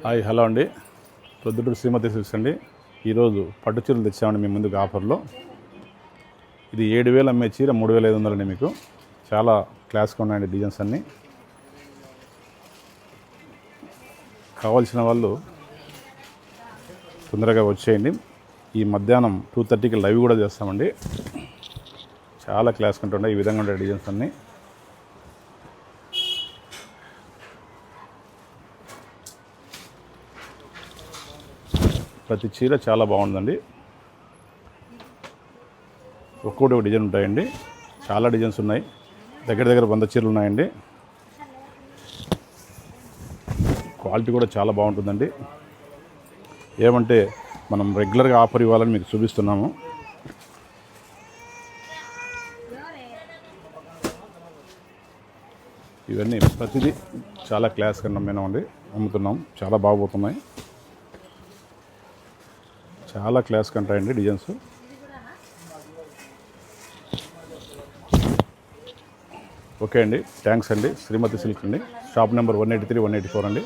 Hi hello అండి. ప్రొద్దుటూరు శ్రీమతి silks అండి. ఈరోజు పట్టు చీరలు తెచ్చామండి మీ ముందుకు ఆఫర్లో. ఇది 7,000 అమ్మే చీర 3,500 అండి. మీకు చాలా క్లాస్గా ఉన్నాయండి డిజైన్స్ అన్నీ. కావాల్సిన వాళ్ళు తొందరగా వచ్చేయండి. ఈ మధ్యాహ్నం 2:30కి లైవ్ కూడా చేస్తామండి. చాలా క్లాస్ ఉంటుండే ఈ విధంగా ఉండే డిజైన్స్ అన్నీ. ప్రతి చీర చాలా బాగుందండి. ఒక్కొక్కటి ఒక డిజైన్ ఉంటాయండి. చాలా డిజైన్స్ ఉన్నాయి. దగ్గర 100 చీరలు ఉన్నాయండి. క్వాలిటీ కూడా చాలా బాగుంటుందండి. ఏమంటే మనం రెగ్యులర్గా ఆఫర్ ఇవ్వాలని మీకు చూపిస్తున్నాము. ఇవన్నీ ప్రతిదీ చాలా క్లాస్ కన్నా మేమండి అమ్ముతున్నాం. చాలా బాగుపోతున్నాయి. చాలా క్లాస్ కంటాయండి డిజైన్స్. ఓకే అండి, థ్యాంక్స్ అండి. శ్రీమతి సిల్క్ అండి. షాప్ నెంబర్ 183, 184 అండి.